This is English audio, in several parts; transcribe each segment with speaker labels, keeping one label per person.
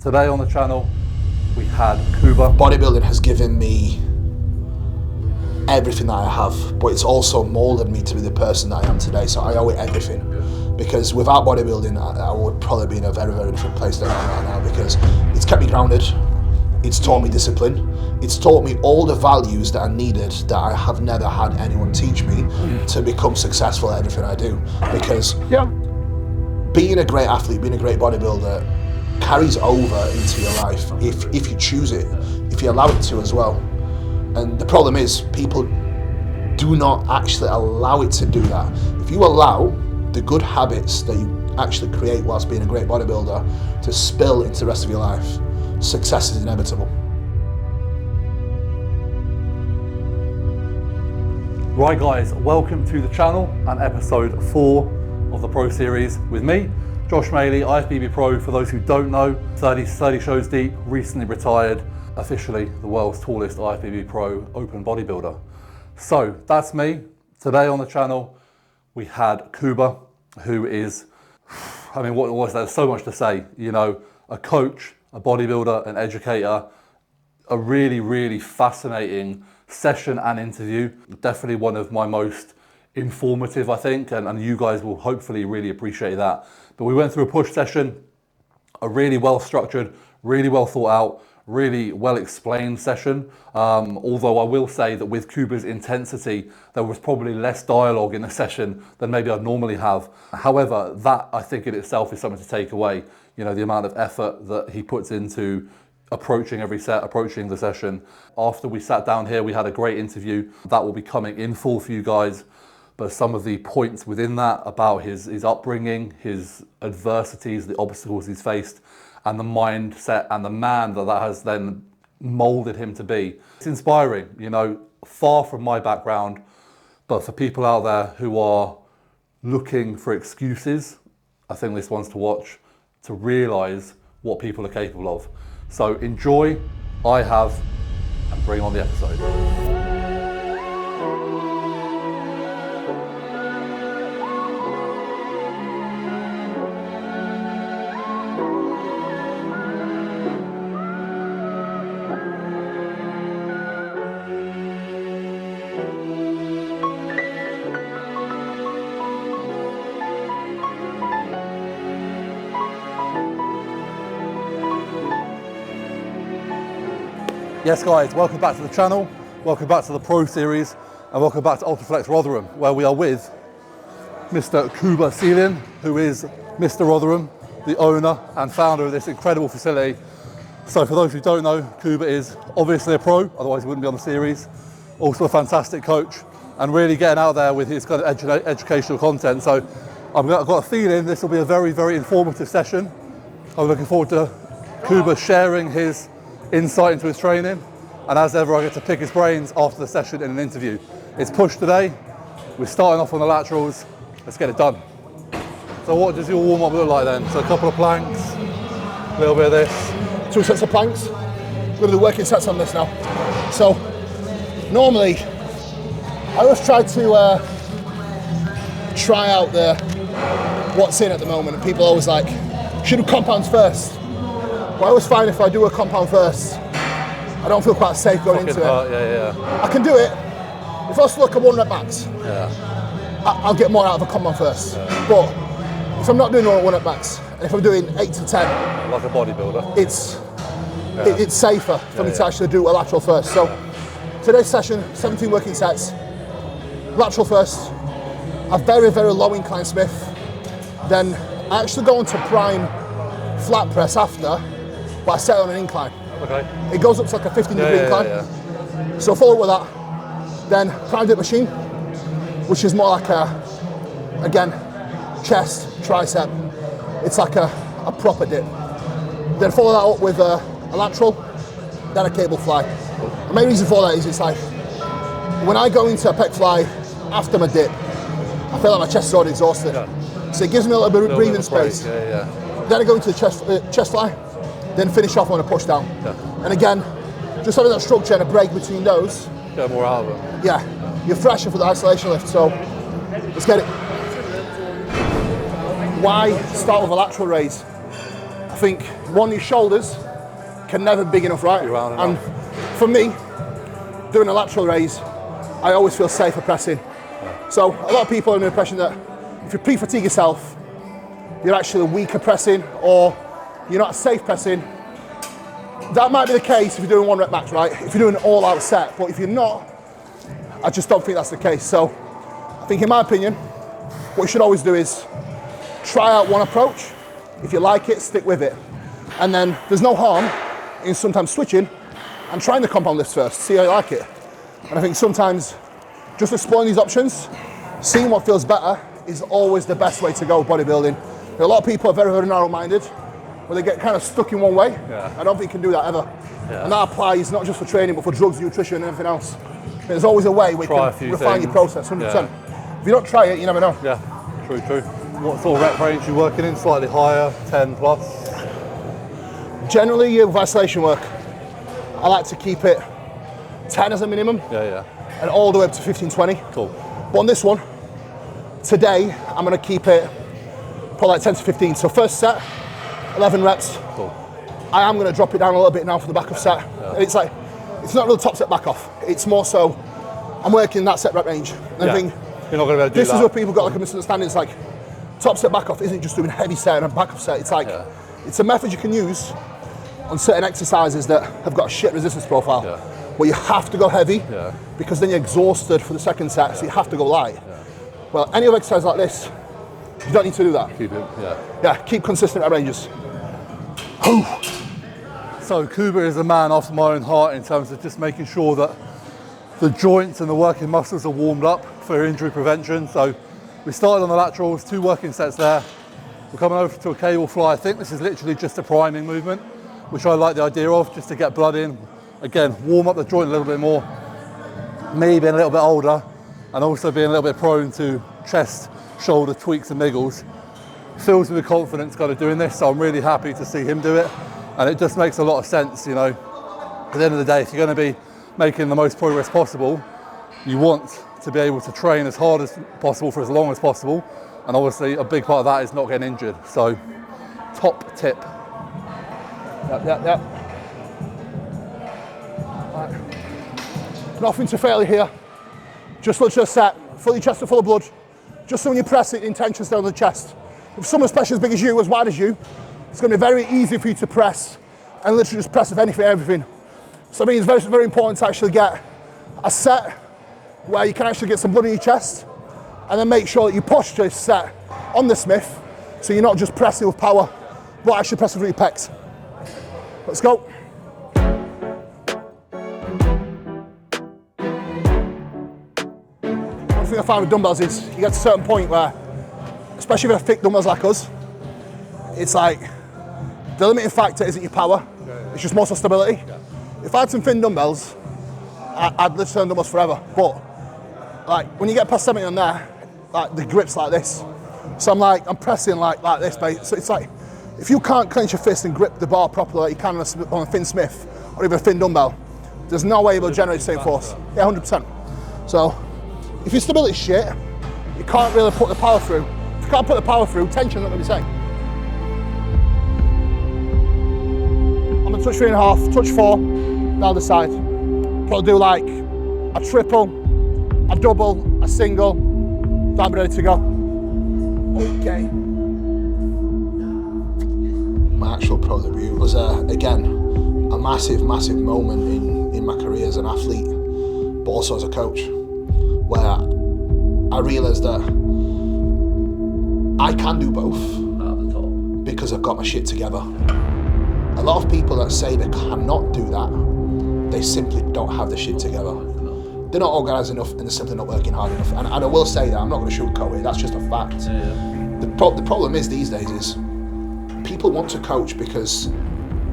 Speaker 1: Today on the channel, we had Kuba.
Speaker 2: Bodybuilding has given me everything that I have, but it's also molded me to be the person that I am today, so I owe it everything. Because without bodybuilding, I would probably be in a very, very different place than I am right now, because it's kept me grounded, it's taught me discipline, it's taught me all the values that are needed that I have never had anyone teach me to become successful at everything I do. Because being a great athlete, being a great bodybuilder carries over into your life if you choose it, if you allow it to as well. And the problem is, people do not actually allow it to do that. If you allow the good habits that you actually create whilst being a great bodybuilder to spill into the rest of your life, success is inevitable.
Speaker 1: Right guys, welcome to the channel and episode 4 of the Pro Series with me, Josh Maley, IFBB Pro. For those who don't know, 30 shows deep, recently retired, officially the world's tallest IFBB Pro open bodybuilder. So that's me. Today on the channel, we had Kuba, who is, I mean, what was there? So much to say, you know, a coach, a bodybuilder, an educator, a really, really fascinating session and interview. Definitely one of my most informative, I think, and you guys will hopefully really appreciate that. But we went through a push session, a really well structured, really well thought out, really well explained session. Although I will say that with Kuba's intensity, there was probably less dialogue in the session than maybe I'd normally have. However, that I think in itself is something to take away. You know, the amount of effort that he puts into approaching every set, approaching the session. After we sat down here, we had a great interview that will be coming in full for you guys. But some of the points within that about his upbringing, his adversities, the obstacles he's faced, and the mindset and the man that has then molded him to be. It's inspiring, you know, far from my background, but for people out there who are looking for excuses, I think this one's to watch to realise what people are capable of. So enjoy, I have, and bring on the episode. Yes guys, welcome back to the channel, welcome back to the Pro Series, and welcome back to Ultraflex Rotherham, where we are with Mr. Kuba CIELEN, who is Mr. Rotherham, the owner and founder of this incredible facility. So for those who don't know, Kuba is obviously a pro, otherwise he wouldn't be on the series, also a fantastic coach, and really getting out there with his kind of educational content. So I've got a feeling this will be a very, very informative session. I'm looking forward to Kuba sharing his insight into his training, and as ever I get to pick his brains after the session in an interview. It's push today, we're starting off on the laterals, let's get it done. So what does your warm-up look like then? So a couple of planks, a little bit of this.
Speaker 2: 2 sets of planks, we're going to do working sets on this now. So normally, I always try to try out what's in at the moment, and people are always like, should do compounds first. But I always find if I do a compound first, I don't feel quite safe going into it. I can do it. If I was to look at 1 rep max, I'll get more out of a compound first. But if I'm not doing 1 rep max, and if I'm doing 8 to 10,
Speaker 1: like a bodybuilder,
Speaker 2: it's safer for me to actually do a lateral first. So today's session, 17 working sets, lateral first, a very, very low incline Smith. Then I actually go into prime flat press after, but I set it on an incline.
Speaker 1: Okay.
Speaker 2: It goes up to like a 15-degree incline. So follow with that. Then prime dip machine, which is more like again, chest, tricep. It's like a proper dip. Then follow that up with a lateral, then a cable fly. The main reason for that is it's like, when I go into a pec fly after my dip, I feel like my chest is already exhausted. So it gives me a little bit of breathing space. Then I go into the chest fly, then finish off on a push down. And again, just having that structure and a break between those.
Speaker 1: Get more out of them.
Speaker 2: Yeah, you're fresher for the isolation lift, so let's get it. Why start with a lateral raise? I think one, your shoulders can never be big enough, right? And for me, doing a lateral raise, I always feel safer pressing. So a lot of people are under the impression that if you pre-fatigue yourself, you're actually weaker pressing or you're not safe pressing. That might be the case if you're doing 1 rep max, right? If you're doing an all-out set, but if you're not, I just don't think that's the case. So I think in my opinion, what you should always do is try out one approach. If you like it, stick with it. And then there's no harm in sometimes switching and trying the compound lifts first, see how you like it. And I think sometimes just exploring these options, seeing what feels better is always the best way to go with bodybuilding. A lot of people are very, very narrow-minded, where they get kind of stuck in one way. I don't think you can do that ever. And that applies not just for training, but for drugs, nutrition, and everything else. There's always a way we can refine your process, 100%. If you don't try it, you never know.
Speaker 1: Yeah, true, true. What sort of rep range are you working in? Slightly higher, 10 plus?
Speaker 2: Generally, with isolation work, I like to keep it 10 as a minimum. And all the way up to 15, 20.
Speaker 1: Cool.
Speaker 2: But on this one, today, I'm gonna keep it probably like 10 to 15. So first set, 11 reps.
Speaker 1: Cool.
Speaker 2: I am gonna drop it down a little bit now for the back of set. It's like, it's not really top set back off. It's more so, I'm working that set rep range. And I think
Speaker 1: you're not gonna be able to do
Speaker 2: this
Speaker 1: that.
Speaker 2: is where people got like a misunderstanding. It's like, top set back off isn't just doing heavy set and a back off set. It's like, it's a method you can use on certain exercises that have got a shit resistance profile. Where you have to go heavy because then you're exhausted for the second set, so you have to go light. Well, any other exercise like this, you don't need to do that.
Speaker 1: Keep it,
Speaker 2: keep consistent at ranges.
Speaker 1: So Kuba is a man after my own heart in terms of just making sure that the joints and the working muscles are warmed up for injury prevention. So we started on the laterals, 2 working sets there. We're coming over to a cable fly. I think this is literally just a priming movement, which I like the idea of, just to get blood in. Again, warm up the joint a little bit more. Me being a little bit older and also being a little bit prone to chest, shoulder tweaks and niggles, fills me with confidence kind of doing this. So I'm really happy to see him do it. And it just makes a lot of sense, you know. At the end of the day, if you're going to be making the most progress possible, you want to be able to train as hard as possible for as long as possible. And obviously a big part of that is not getting injured. So top tip.
Speaker 2: Nothing to failure here. Just literally a set, fill your chest full of blood. Just so when you press it, the intention's down the chest. If someone especially as big as you, as wide as you, it's going to be very easy for you to press and literally just press with anything, everything. So I mean, it's very, very important to actually get a set where you can actually get some blood in your chest and then make sure that you posture this set on the Smith so you're not just pressing with power, but actually pressing through your pecs. Let's go. One thing I find with dumbbells is you get to a certain point where, especially if you have thick dumbbells like us, it's like the limiting factor isn't your power, it's just more so stability. If I had some thin dumbbells, I'd literally on dumbbells forever. But like when you get past 70 on there, like the grip's like this. So I'm pressing like this, mate. So it's like, if you can't clench your fist and grip the bar properly like you can on a thin Smith or even a thin dumbbell, there's no way it'll generate the same force. Yeah, 100%. So if your stability's shit, you can't really put the power through. If you can't put the power through, tension's not going to be the same. I'm going to touch 3.5, touch 4, down the side. Probably do like a triple, a double, a single, then I'm ready to go. Okay. My actual pro debut was, again, a massive, massive moment in my career as an athlete, but also as a coach, where I realised that I can do both because I've got my shit together. A lot of people that say they cannot do that, they simply don't have the shit together. They're not organised enough and they're simply not working hard enough. And I will say that, I'm not going to sugarcoat it, that's just a fact. The problem is these days is people want to coach because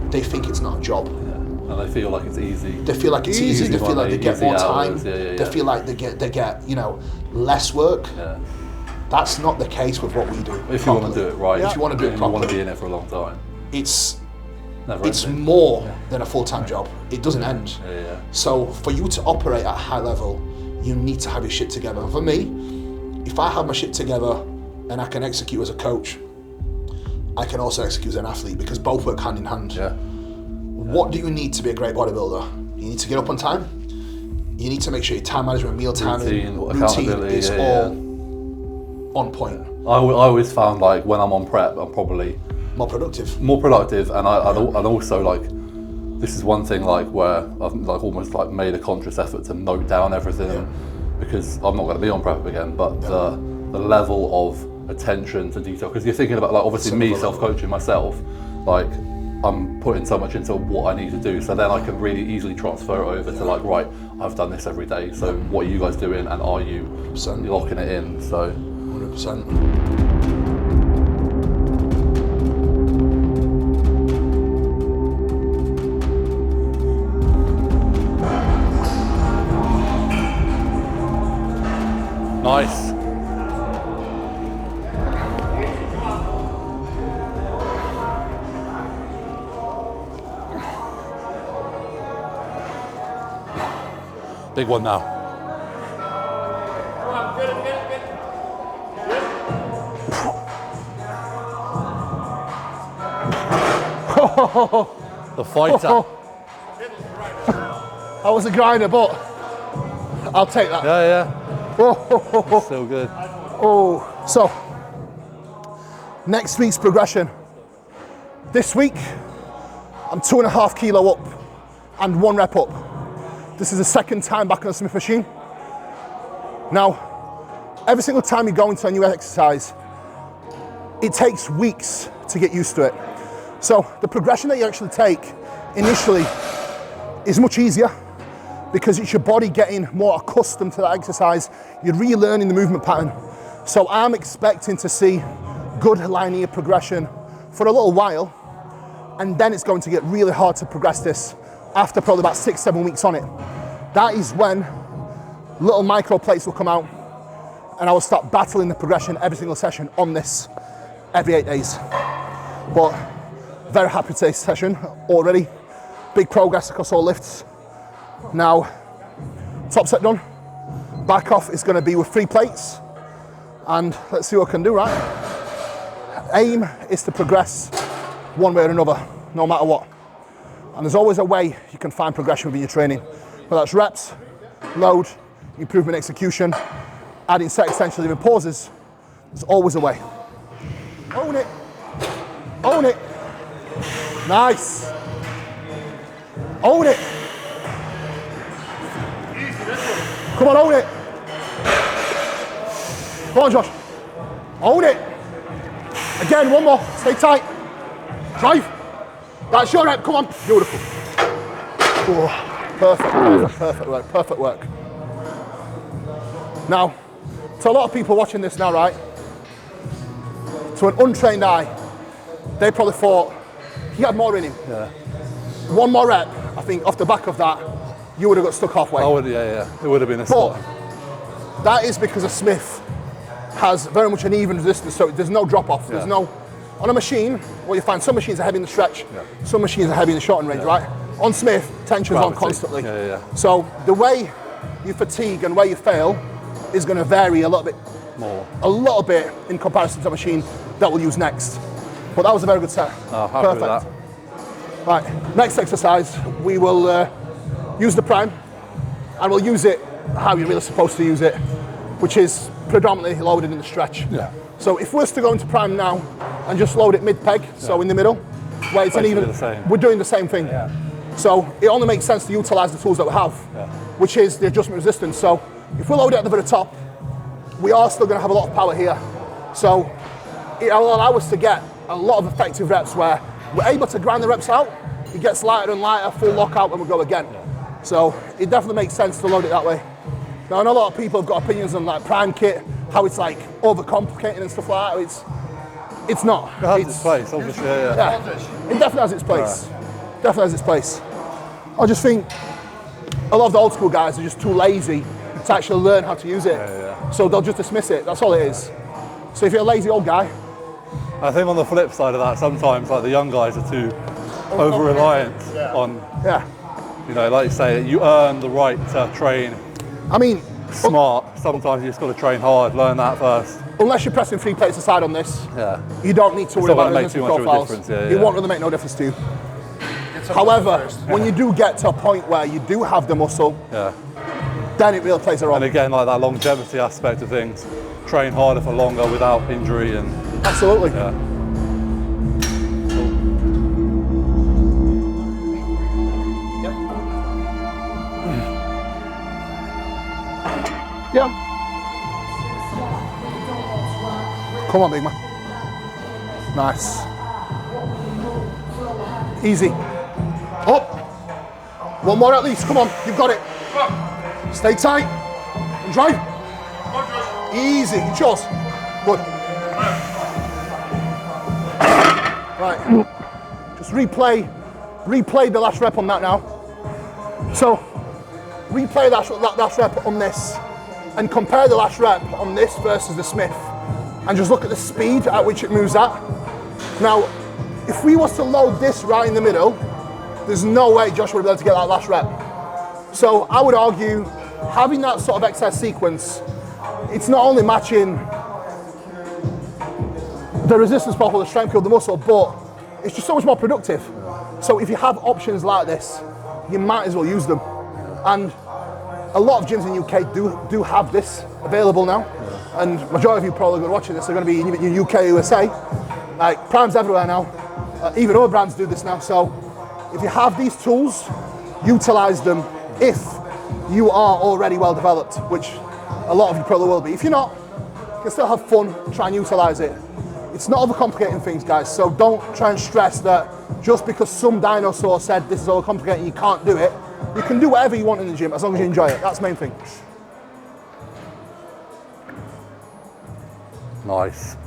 Speaker 2: they think it's not a job.
Speaker 1: And they feel like it's easy.
Speaker 2: They feel like it's easy. They feel like they get more time. They feel like they get less work. That's not the case with what we do.
Speaker 1: If you want to do it right.
Speaker 2: If you want to do it properly.
Speaker 1: You want to be in it for a long time.
Speaker 2: It's more than a full-time job. It doesn't end. So for you to operate at a high level, you need to have your shit together. And for me, if I have my shit together and I can execute as a coach, I can also execute as an athlete because both work hand in hand.
Speaker 1: Yeah.
Speaker 2: What do you need to be a great bodybuilder? You need to get up on time. You need to make sure your time management, meal timing, routine is all on point.
Speaker 1: I always found like when I'm on prep, I'm probably
Speaker 2: more productive,
Speaker 1: and also like this is one thing like where I've like almost like made a conscious effort to note down everything because I'm not going to be on prep again. But the level of attention to detail, because you're thinking about like obviously me self-coaching myself, like I'm putting so much into what I need to do, so then I can really easily transfer it over to like, right, I've done this every day, so what are you guys doing and are you locking it in? So
Speaker 2: 100%.
Speaker 1: Nice. Big one now. The fighter.
Speaker 2: I was a grinder, but I'll take that.
Speaker 1: Yeah. Still good.
Speaker 2: Oh, so next week's progression. This week, I'm 2.5 kilo up and 1 rep up. This is the second time back on the Smith machine. Now, every single time you go into a new exercise, it takes weeks to get used to it. So the progression that you actually take initially is much easier because it's your body getting more accustomed to that exercise. You're relearning the movement pattern. So I'm expecting to see good linear progression for a little while, and then it's going to get really hard to progress this after probably about 6-7 weeks on it. That is when little micro plates will come out and I will start battling the progression every single session on this every 8 days. But very happy with today's session already. Big progress across all lifts. Now, top set done. Back off is going to be with 3 plates. And let's see what I can do, right? Aim is to progress one way or another, no matter what. And there's always a way you can find progression within your training. Whether that's reps, load, improvement execution, adding set extensions, even pauses, there's always a way. Own it. Own it. Nice. Own it. Come on, own it. Come on, Josh. Own it. Again, one more. Stay tight. Drive. That's your rep. Come on. Beautiful. Oh, perfect work. Perfect work. Now, to a lot of people watching this now, right? To an untrained eye, they probably thought he had more in him.
Speaker 1: Yeah.
Speaker 2: One more rep, I think, off the back of that, you would have got stuck halfway.
Speaker 1: I would, yeah. It would have been a spot.
Speaker 2: That is because a Smith has very much an even resistance, so there's no drop off. There's no, on a machine, what you find, some machines are heavy in the stretch, some machines are heavy in the shortened range, right? On Smith, tension's on constantly. So the way you fatigue and where you fail is going to vary a little bit more. A little bit in comparison to a machine that we'll use next. But that was a very good set.
Speaker 1: Oh, happy with that.
Speaker 2: Right, next exercise, we will use the prime, and we'll use it how you're really supposed to use it, which is predominantly loaded in the stretch. Yeah. So if we're to go into prime now and just load it mid-peg, so in the middle, where it's uneven, we're doing the same thing. Yeah. So it only makes sense to utilize the tools that we have, which is the adjustment resistance. So if we load it at the very top, we are still going to have a lot of power here. So it will allow us to get a lot of effective reps where we're able to grind the reps out, it gets lighter and lighter, full lockout, and we go again. So it definitely makes sense to load it that way. Now I know a lot of people have got opinions on like prime kit, how it's like overcomplicated and stuff like that. It's not.
Speaker 1: It has its place, obviously.
Speaker 2: Yeah, it definitely has its place. Definitely has its place. I just think a lot of the old school guys are just too lazy to actually learn how to use it. So they'll just dismiss it. That's all it is. So if you're a lazy old guy.
Speaker 1: I think on the flip side of that, sometimes like the young guys are too over-reliant on, you know, like you say, you earn the right to train.
Speaker 2: I mean,
Speaker 1: smart. Sometimes you just got to train hard, learn that first.
Speaker 2: unless you're pressing 3 plates aside on this, you don't need to worry about resistance profiles. It won't really make no difference to you. However, when you do get to a point where you do have the muscle, then it really plays a role.
Speaker 1: And again, like that longevity aspect of things, train harder for longer without injury and...
Speaker 2: Absolutely. Yeah. Come on, big man. Nice. Easy. Up. One more at least. Come on. You've got it. Stay tight. And drive. Easy. It's yours. Good. Right. Just replay the last rep on that now. So, replay that last rep on this and compare the last rep on this versus the Smith and just look at the speed at which it moves at. Now, if we was to load this right in the middle, there's no way Josh would be able to get that last rep. So I would argue having that sort of exercise sequence, it's not only matching the resistance profile, the strength of the muscle, but it's just so much more productive. So if you have options like this, you might as well use them. And a lot of gyms in the UK do have this available now. And majority of you probably going to be watching this are going to be in UK, USA. Like Prime's everywhere now. Even other brands do this now. So if you have these tools, utilize them if you are already well developed, which a lot of you probably will be. If you're not, you can still have fun, try and utilize it. It's not overcomplicating things, guys. So don't try and stress that just because some dinosaur said this is overcomplicating, you can't do it. You can do whatever you want in the gym as long as you enjoy it. That's the main thing.
Speaker 1: Nice.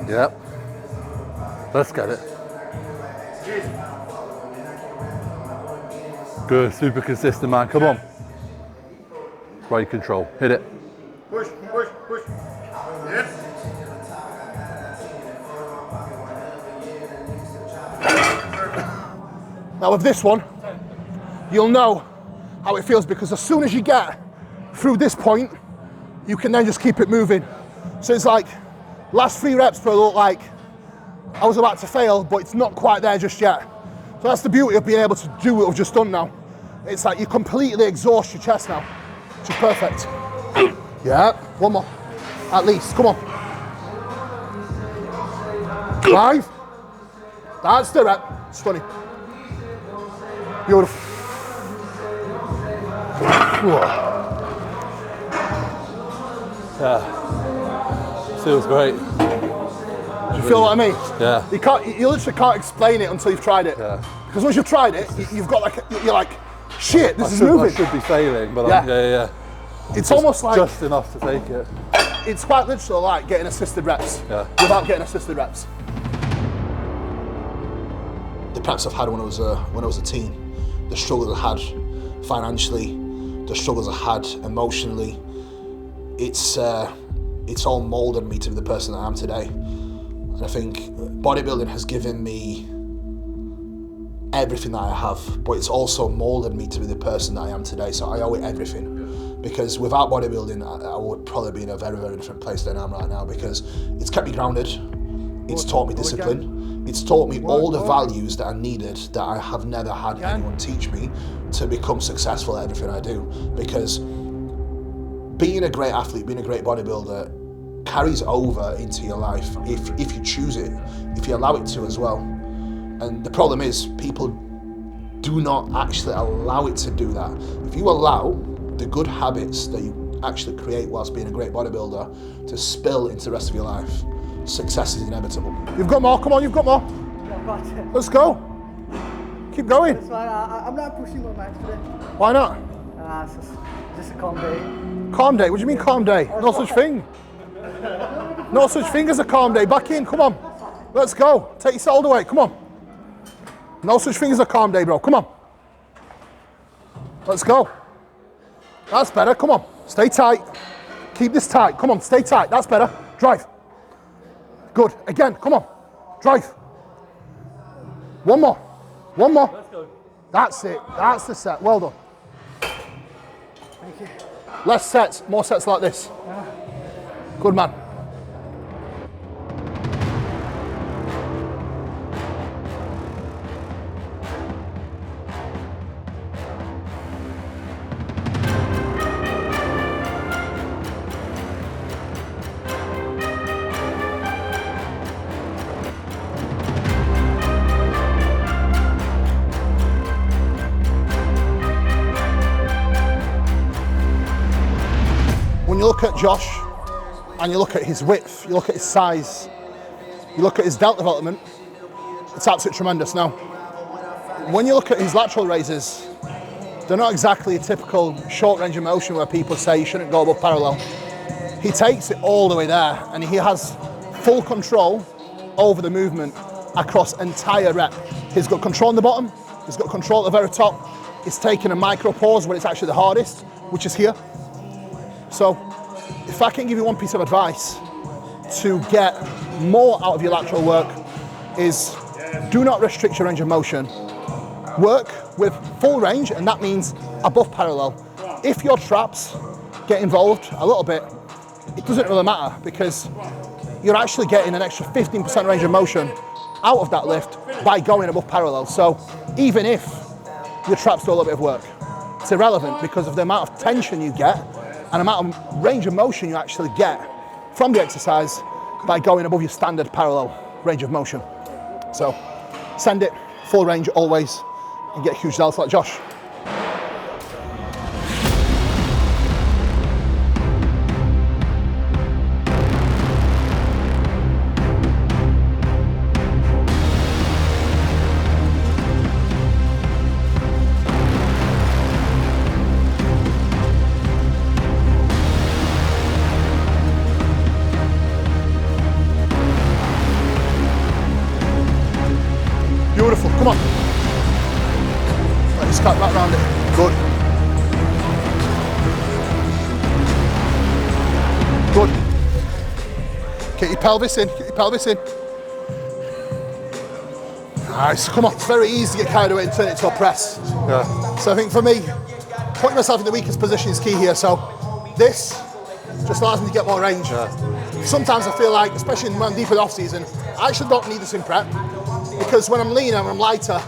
Speaker 1: Yep. Let's get it. Good, super consistent, man. Come on. Great control. Hit it.
Speaker 3: Push, push, push. Yes.
Speaker 2: Now with this one, you'll know how it feels because as soon as you get through this point, you can then just keep it moving. So it's like, last 3 reps probably look like I was about to fail, but it's not quite there just yet. So that's the beauty of being able to do what we've just done now. It's like you completely exhaust your chest now, which is perfect. Yeah, one more, at least, come on. 5, that's the rep, stunning. Beautiful.
Speaker 1: Yeah, feels great.
Speaker 2: Do you feel what I mean?
Speaker 1: Yeah.
Speaker 2: You literally can't explain it until you've tried it.
Speaker 1: Yeah.
Speaker 2: Because once you've tried it, you've got like, you're like, shit, this is moving.
Speaker 1: I should be failing, but
Speaker 2: yeah. It's almost like
Speaker 1: just enough to take it.
Speaker 2: It's quite literally like getting assisted reps without getting assisted reps. The preps I've had when I was a teen, the struggles I had financially, the struggles I had emotionally, it's all molded me to be the person I am today. And I think bodybuilding has given me everything that I have, but it's also molded me to be the person that I am today. So I owe it everything. Because without bodybuilding, I would probably be in a very, very different place than I am right now, because it's kept me grounded, it's taught me discipline, it's taught me all the values that I needed that I have never had anyone teach me to become successful at everything I do. Because being a great athlete, being a great bodybuilder carries over into your life if you choose it, if you allow it to as well. And the problem is people do not actually allow it to do that. If you allow the good habits that you actually create whilst being a great bodybuilder to spill into the rest of your life, success is inevitable. You've got more, come on, you've got more. Let's go. Keep going.
Speaker 4: That's why I'm not pushing my max today.
Speaker 2: Why not?
Speaker 4: It's just a calm day.
Speaker 2: Calm day? What do you mean calm day? No such thing. No such thing as a calm day. Back in, come on. Let's go. Take your shoulder weight, come on. No such thing as a calm day, bro. Come on. Let's go. That's better. Come on. Stay tight. Keep this tight. Come on. Stay tight. That's better. Drive. Good. Again. Come on. Drive. One more. One more.
Speaker 1: Let's go.
Speaker 2: That's it. That's the set. Well done.
Speaker 4: Thank you.
Speaker 2: Less sets. More sets like this. Good man. When you look at Josh and you look at his width, you look at his size, you look at his delt development, it's absolutely tremendous. Now, when you look at his lateral raises, they're not exactly a typical short range of motion where people say you shouldn't go above parallel. He takes it all the way there and he has full control over the movement across entire rep. He's got control on the bottom, he's got control at the very top, he's taking a micro pause when it's actually the hardest, which is here. So, if I can give you one piece of advice to get more out of your lateral work is do not restrict your range of motion. Work with full range, and that means above parallel. If your traps get involved a little bit, it doesn't really matter because you're actually getting an extra 15% range of motion out of that lift by going above parallel. So even if your traps do a little bit of work, it's irrelevant because of the amount of tension you get and amount of range of motion you actually get from the exercise by going above your standard parallel range of motion. So send it full range always and get huge delts like Josh. Beautiful, come on. Let's cut back round it. Good. Good. Get your pelvis in, get your pelvis in. Nice, come on. It's very easy to get carried away and turn it to a press.
Speaker 1: Yeah.
Speaker 2: So I think for me, putting myself in the weakest position is key here. So this just allows me to get more range.
Speaker 1: Yeah.
Speaker 2: Sometimes I feel like, especially when I'm deep in off season, I actually don't need this in prep. Because when I'm leaner and I'm lighter,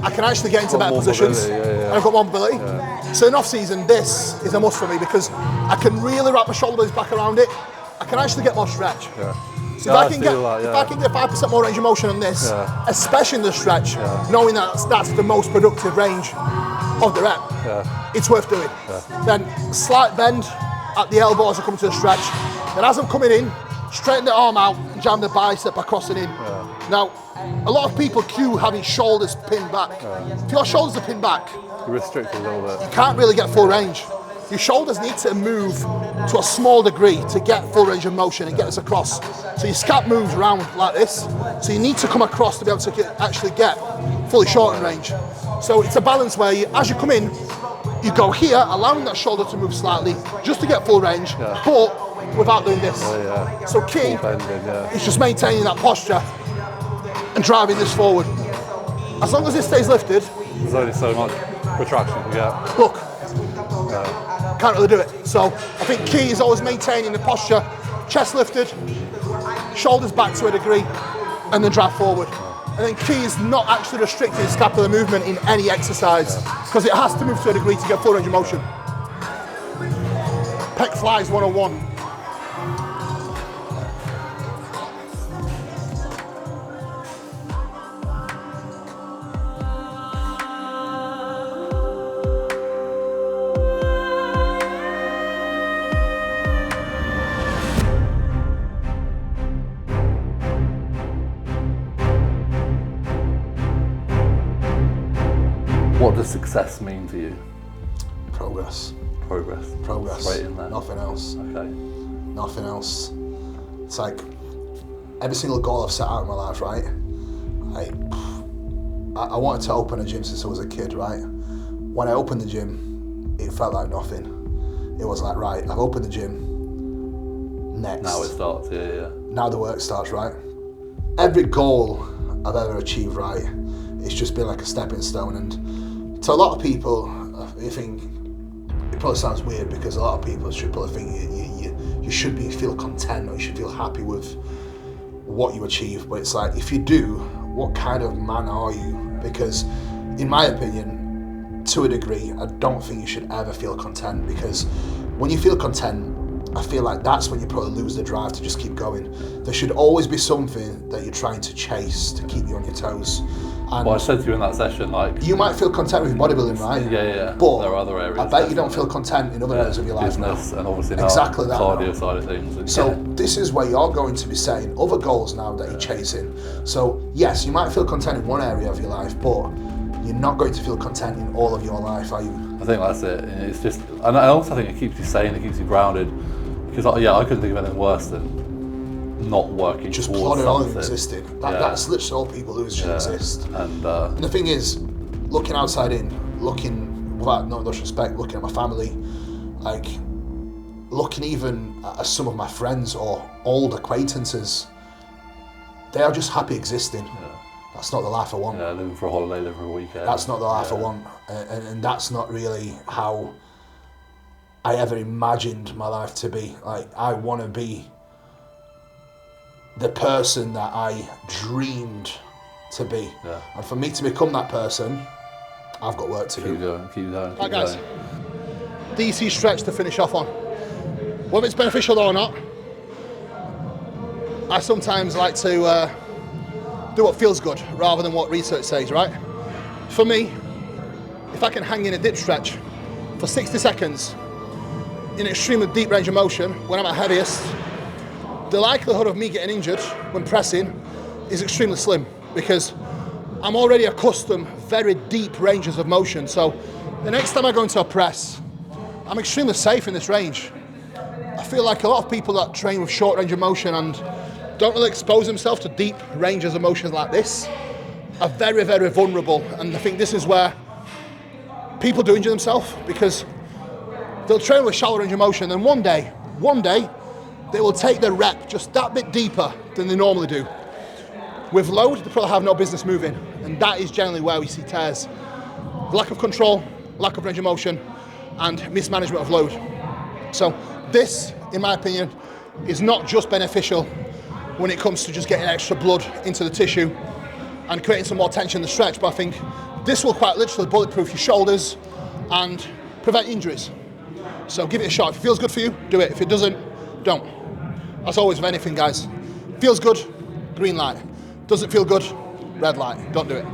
Speaker 2: I can actually get into better positions and I've got more mobility. Yeah. So in off season, this is a must for me because I can really wrap my shoulder blades back around it. I can actually get more stretch. Yeah. So if I can get 5% more range of motion on this, especially in the stretch, knowing that that's the most productive range of the rep, it's worth doing. Yeah. Then slight bend at the elbow as I come to the stretch. Then as I'm coming in, straighten the arm out and jam the bicep across and in. Yeah. Now, a lot of people cue having shoulders pinned back. If your shoulders are pinned back,
Speaker 1: you're restricted a little bit.
Speaker 2: You can't really get full range. Your shoulders need to move to a small degree to get full range of motion and get us across. So your scap moves around like this. So you need to come across to be able to actually get fully shortened range. So it's a balance where as you come in, you go here, allowing that shoulder to move slightly just to get full range, but without doing this. So key is just maintaining that posture and driving this forward. As long as this stays lifted,
Speaker 1: there's only so much retraction you get.
Speaker 2: Look, can't really do it. So I think key is always maintaining the posture, chest lifted, shoulders back to a degree, and then drive forward. And then key is not actually restricting scapular movement in any exercise because it has to move to a degree to get full range of motion. Pec flies 101.
Speaker 1: What does success mean to you?
Speaker 2: Progress.
Speaker 1: Progress.
Speaker 2: Progress.
Speaker 1: Right in there.
Speaker 2: Nothing else.
Speaker 1: Okay.
Speaker 2: Nothing else. It's like every single goal I've set out in my life, right? I wanted to open a gym since I was a kid, right? When I opened the gym, it felt like nothing. It was like, right, I've opened the gym. Next.
Speaker 1: Now it starts. Yeah.
Speaker 2: Now the work starts, right? every goal I've ever achieved, right, it's just been like a stepping stone. And to a lot of people, I think it probably sounds weird because a lot of people should probably think you should feel content, or you should feel happy with what you achieve. But it's like, if you do, what kind of man are you? Because in my opinion, to a degree, I don't think you should ever feel content, because when you feel content, I feel like that's when you probably lose the drive to just keep going. There should always be something that you're trying to chase to keep you on your toes. And
Speaker 1: well, I said to you in that session, like,
Speaker 2: you might feel content with bodybuilding, right?
Speaker 1: Yeah.
Speaker 2: But
Speaker 1: there are other areas.
Speaker 2: I bet you don't feel content in other areas of your life.
Speaker 1: Business
Speaker 2: now.
Speaker 1: And obviously
Speaker 2: exactly that
Speaker 1: cardio
Speaker 2: now.
Speaker 1: side of things. And
Speaker 2: so this is where you're going to be setting other goals now that you're chasing. So yes, you might feel content in one area of your life, but you're not going to feel content in all of your life, are you?
Speaker 1: I think that's it. And it's just, and I also think it keeps you sane, it keeps you grounded. Because I couldn't think of anything worse than not working.
Speaker 2: Just
Speaker 1: towards
Speaker 2: plodding on
Speaker 1: something.
Speaker 2: and existing. That's literally all people do, is just exist.
Speaker 1: And
Speaker 2: the thing is, looking outside in, looking, without no disrespect, looking at my family, like looking even at some of my friends or old acquaintances, they are just happy existing. That's not the life I want.
Speaker 1: Yeah, living for a holiday, living for a weekend.
Speaker 2: That's not the life I want, and that's not really how I ever imagined my life to be. Like, I want to be the person that I dreamed to be.
Speaker 1: Yeah.
Speaker 2: And for me to become that person, I've got work to do.
Speaker 1: Keep going.
Speaker 4: Right, guys. DC stretch to finish off on. Whether it's beneficial or not, I sometimes like to do what feels good rather than what research says, right? For me, if I can hang in a dip stretch for 60 seconds in extremely deep range of motion when I'm at heaviest, the likelihood of me getting injured when pressing is extremely slim, because I'm already accustomed very deep ranges of motion. So the next time I go into a press, I'm extremely safe in this range. I feel like a lot of people that train with short range of motion and don't really expose themselves to deep ranges of motion like this are very, very vulnerable. And I think this is where people do injure themselves, because they'll train with shallow range of motion, and one day, they will take their rep just that bit deeper than they normally do. With load, they probably have no business moving, and that is generally where we see tears. Lack of control, lack of range of motion, and mismanagement of load. So this, in my opinion, is not just beneficial when it comes to just getting extra blood into the tissue and creating some more tension in the stretch, but I think this will quite literally bulletproof your shoulders and prevent injuries. So give it a shot. If it feels good for you, do it. If it doesn't, don't. As always with anything, guys. Feels good, green light. Doesn't feel good, red light. Don't do it.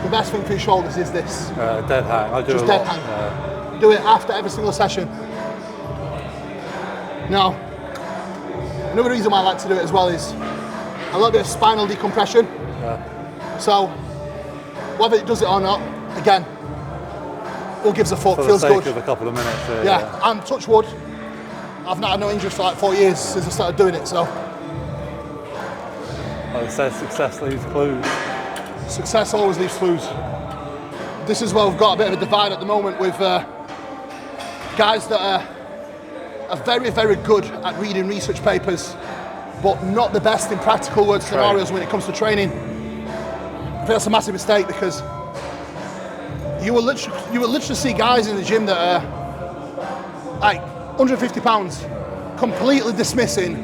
Speaker 4: The best thing for your shoulders is this.
Speaker 1: Dead hang. I do
Speaker 4: Just
Speaker 1: a
Speaker 4: dead
Speaker 1: lot.
Speaker 4: hang. Do it after every single session. Now, another reason why I like to do it as well is a little bit of spinal decompression. So, whether it does it or not, again, all gives a fuck,
Speaker 1: For
Speaker 4: feels
Speaker 1: the sake
Speaker 4: good.
Speaker 1: of a couple of minutes.
Speaker 4: Yeah, and touch wood, I've not had no injuries for like 4 years since I started doing it, so.
Speaker 1: Like I said, success leaves clues.
Speaker 4: Success always leaves clues. This is where we've got a bit of a divide at the moment with guys that are very, very good at reading research papers, but not the best in practical world scenarios when it comes to training. I think that's a massive mistake, because you will literally see guys in the gym that are like 150 pounds completely dismissing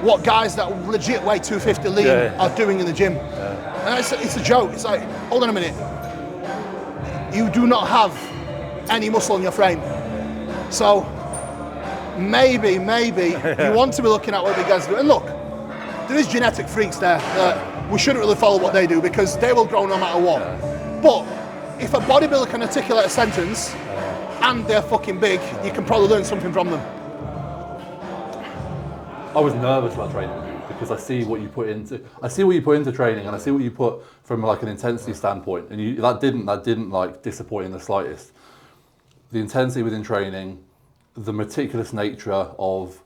Speaker 4: what guys that legit weigh 250 lean are doing in the gym. And it's a joke. It's like, hold on a minute. You do not have any muscle in your frame. So maybe you want to be looking at what the guys do. And look, there is genetic freaks there that we shouldn't really follow what they do, because they will grow no matter what. But if a bodybuilder can articulate a sentence and they're fucking big, you can probably learn something from them.
Speaker 1: I was nervous about training with you because I see what you put into training, and I see what you put from like an intensity standpoint, and that didn't like disappoint in the slightest. The intensity within training, the meticulous nature of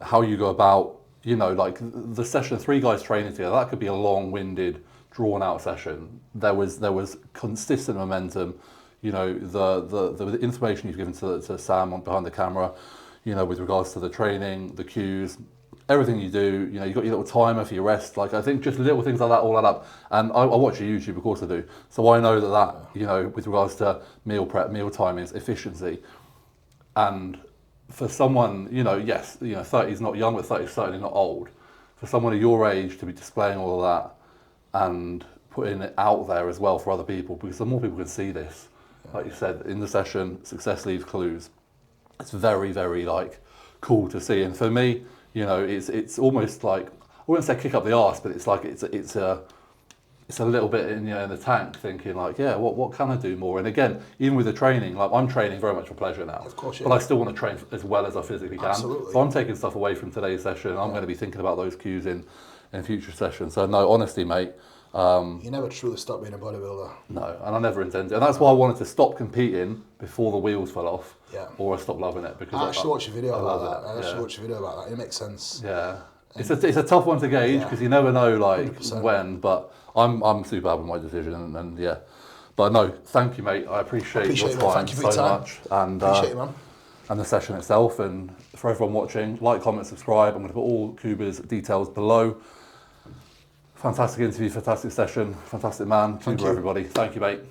Speaker 1: how you go about, you know, like the session, 3 guys training together, that could be a long-winded, drawn-out session. There was consistent momentum. You know, the information you've given to Sam behind the camera, you know, with regards to the training, the cues, everything you do, you know, you've got your little timer for your rest. Like, I think just little things like that all add up. And I watch your YouTube, of course I do. So I know that, you know, with regards to meal prep, meal timings, efficiency, and for someone, you know, yes, you know, 30 is not young, but 30 is certainly not old. For someone of your age to be displaying all of that and putting it out there as well for other people, because the more people can see this, like you said, in the session, success leaves clues. It's very, very like cool to see. And for me, you know, it's almost like, I wouldn't say kick up the arse, but it's like it's a little bit in, you know, in the tank, thinking like, yeah, what can I do more? And again, even with the training, like I'm training very much for pleasure now.
Speaker 2: Of course, yeah.
Speaker 1: But I still want to train as well as I physically can.
Speaker 2: Absolutely.
Speaker 1: So I'm taking stuff away from today's session. I'm going to be thinking about those cues in future sessions. So no, honestly, mate.
Speaker 2: You never truly stop being a bodybuilder.
Speaker 1: No, and I never intended. And that's why I wanted to stop competing before the wheels fell off.
Speaker 2: Yeah.
Speaker 1: Or I stopped loving it, because
Speaker 2: I actually watched a video about
Speaker 1: love
Speaker 2: that.
Speaker 1: it.
Speaker 2: I actually watched a video about that. It makes sense.
Speaker 1: Yeah. It's a tough one to gauge, because you never know like
Speaker 2: 100%.
Speaker 1: when, but I'm super happy with my decision, and yeah. But no, thank you, mate. I appreciate your
Speaker 2: it, man.
Speaker 1: time
Speaker 2: Thank you for
Speaker 1: so
Speaker 2: your time.
Speaker 1: much. And
Speaker 2: Appreciate it, man.
Speaker 1: and the session itself. And for everyone watching, like, comment, subscribe. I'm going to put all Kuba's details below. Fantastic interview, fantastic session, fantastic man. Kuba, everybody. Thank you, mate.